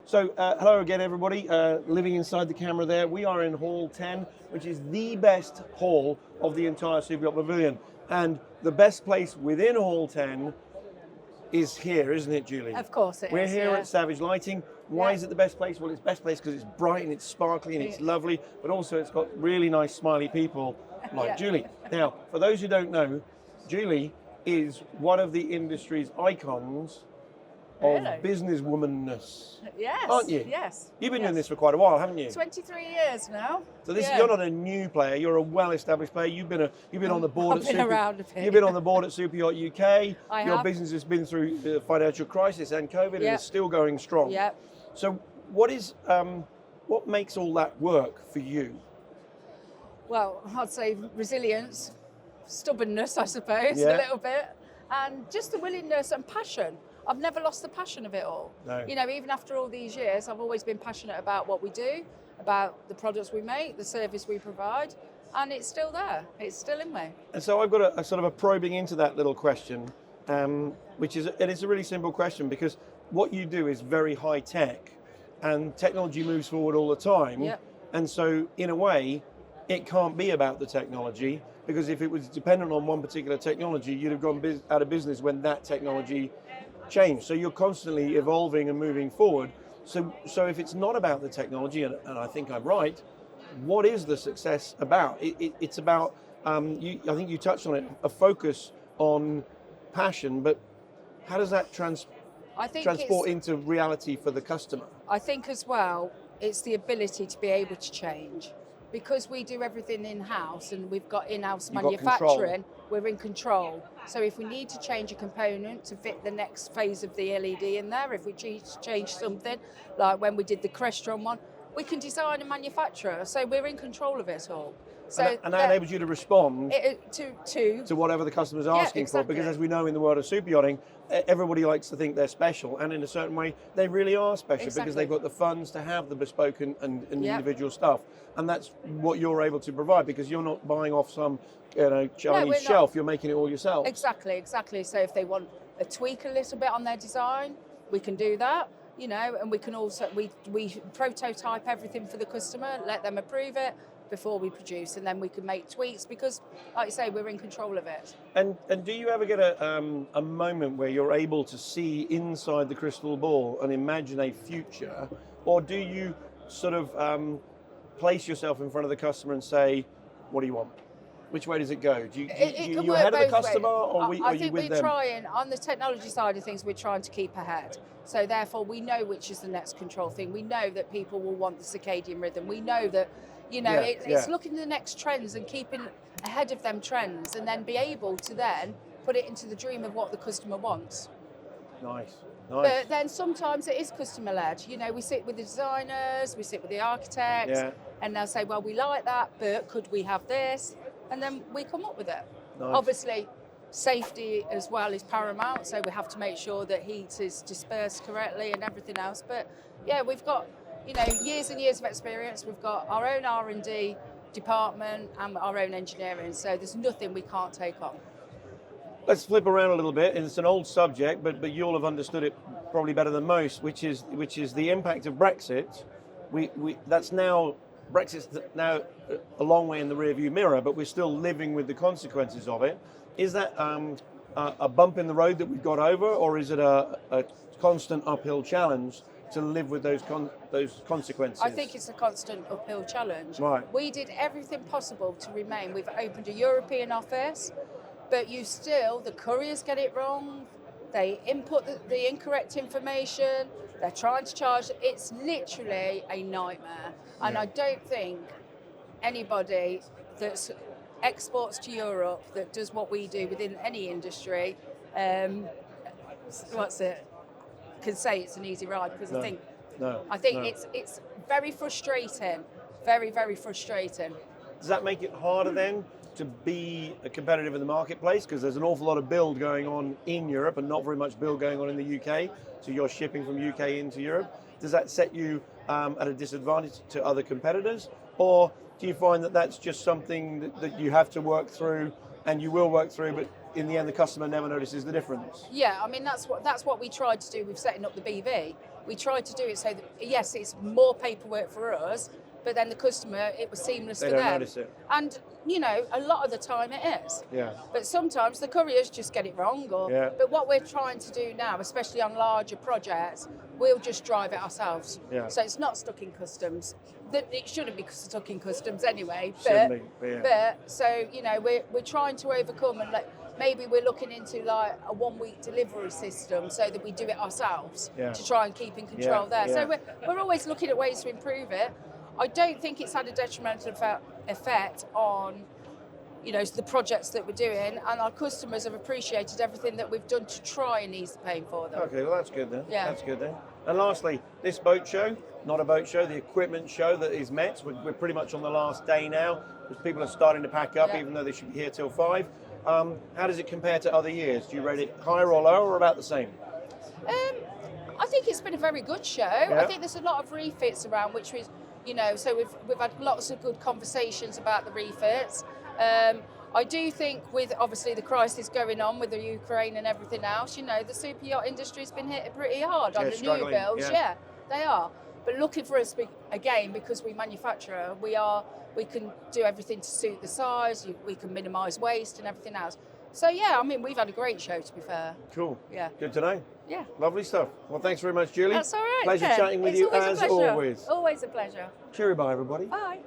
So, hello again, everybody. Living inside the camera there, we are in Hall 10, which is the best hall of the entire Super Yacht Pavilion. And the best place within Hall 10 is here, isn't it, Julie? Of course it We're is, here yeah. at Savage Lighting. Why Yeah. is it the best place? Well, it's best place because it's bright and it's sparkly and it's lovely, but also it's got really nice smiley people like Yeah. Julie. Now, for those who don't know, Julie is one of the industry's icons of Really? businesswomanness, Yes. aren't you? Yes. You've been yes. doing this for quite a while, haven't you? 23 years now. So this Yeah. you're not a new player. You're a well-established player. You've been on the board I've at been around a bit. You've been on the board at Super Yacht UK. I Your have. business has been through the financial crisis and COVID, and Yep. is still going strong. Yep. So what makes all that work for you? Well, I'd say resilience, stubbornness, I suppose, Yeah. a little bit, and just the willingness and passion. I've never lost the passion of it all. No. You know, even after all these years, I've always been passionate about what we do, about the products we make, the service we provide, and it's still there. It's still in me. And so I've got a sort of a probing into that little question, which is, and it's a really simple question because what you do is very high tech, and technology moves forward all the time. Yep. And so, in a way, it can't be about the technology because if it was dependent on one particular technology, you'd have gone out of business when that technology changed. So you're constantly evolving and moving forward. So if it's not about the technology, and I think I'm right, what is the success about? It's about, I think you touched on it, a focus on passion, but how does that I think transport into reality for the customer? I think as well, it's the ability to be able to change. Because we do everything in-house and we've got in-house You've got manufacturing, we're in control. So if we need to change a component to fit the next phase of the LED in there, if we change something, like when we did the Crestron one, we can design and manufacture. So we're in control of it all. So And that enables you to respond to whatever the customer's asking for, because as we know in the world of super yachting, everybody likes to think they're special, and in a certain way they really are special because they've got the funds to have the bespoke and individual stuff, and that's what you're able to provide because you're not buying off some Chinese shelf, you're making it all yourself. Exactly. So if they want a tweak a little bit on their design, we can do that, and we can also we prototype everything for the customer, let them approve it before we produce, and then we can make tweaks because, like you say, we're in control of it. And do you ever get a moment where you're able to see inside the crystal ball and imagine a future, or do you sort of place yourself in front of the customer and say, what do you want? Which way does it go? Do you ahead of the customer, or are you with them? I think we're trying, on the technology side of things, we're trying to keep ahead. So therefore, we know which is the next control thing. We know that people will want the circadian rhythm. We know that, it's looking at the next trends and keeping ahead of them trends, and then be able to then put it into the dream of what the customer wants. Nice. But then sometimes it is customer led. We sit with the designers, we sit with the architects, and they'll say, well, we like that, but could we have this? And then we come up with it. Nice. Obviously, safety as well is paramount, so we have to make sure that heat is dispersed correctly and everything else. But yeah, we've got years and years of experience. We've got our own R&D department and our own engineering, so there's nothing we can't take on. Let's flip around a little bit, and it's an old subject, but you'll have understood it probably better than most, which is the impact of Brexit. Brexit's now a long way in the rearview mirror, but we're still living with the consequences of it. Is that a bump in the road that we've got over, or is it a constant uphill challenge to live with those consequences? I think it's a constant uphill challenge. Right. We did everything possible to remain. We've opened a European office, but the couriers get it wrong. They input the incorrect information. They're trying to charge. It's literally a nightmare. And I don't think anybody that exports to Europe that does what we do within any industry, can say it's an easy ride, because I think it's very frustrating, very, very frustrating. Does that make it harder then to be competitive in the marketplace? Because there's an awful lot of build going on in Europe and not very much build going on in the UK. So you're shipping from UK into Europe. Does that set you at a disadvantage to other competitors? Or do you find that that's just something that you have to work through and you will work through, but in the end the customer never notices the difference? Yeah, I mean that's what we tried to do with setting up the BV. we tried to do it so that, yes, it's more paperwork for us, but then the customer, it was seamless They for don't them. notice it. And, you know, a lot of the time it is. Yeah. But sometimes the couriers just get it wrong. Yeah. But what we're trying to do now, especially on larger projects, we'll just drive it ourselves. Yeah. So it's not stuck in customs. It shouldn't be stuck in customs anyway. Shouldn't be, yeah. But so, you know, we're trying to overcome, and maybe we're looking into like a 1 week delivery system so that we do it ourselves to try and keep in control there. Yeah. So we're always looking at ways to improve it. I don't think it's had a detrimental effect on, you know, the projects that we're doing, and our customers have appreciated everything that we've done to try and ease the pain for them. Okay, well that's good then. Yeah. That's good then. And lastly, this boat show, not a boat show, the equipment show that is Met. We're pretty much on the last day now, because people are starting to pack up, even though they should be here till 5. How does it compare to other years? Do you rate it higher or lower or about the same? I think it's been a very good show. I think there's a lot of refits around, which was, you know, so we've had lots of good conversations about the refits. I do think with obviously the crisis going on with the Ukraine and everything else, you know, the super yacht industry's been hit pretty hard on the new builds. Yeah, they are. But looking for us, again, because we manufacture, we can do everything to suit the size, we can minimise waste and everything else. So yeah, I mean, we've had a great show, to be fair. Cool. Yeah. Good to know. Yeah. Lovely stuff. Well, thanks very much, Julie. That's all right. Pleasure chatting with you as always. Always a pleasure. Cheerio, bye everybody. Bye.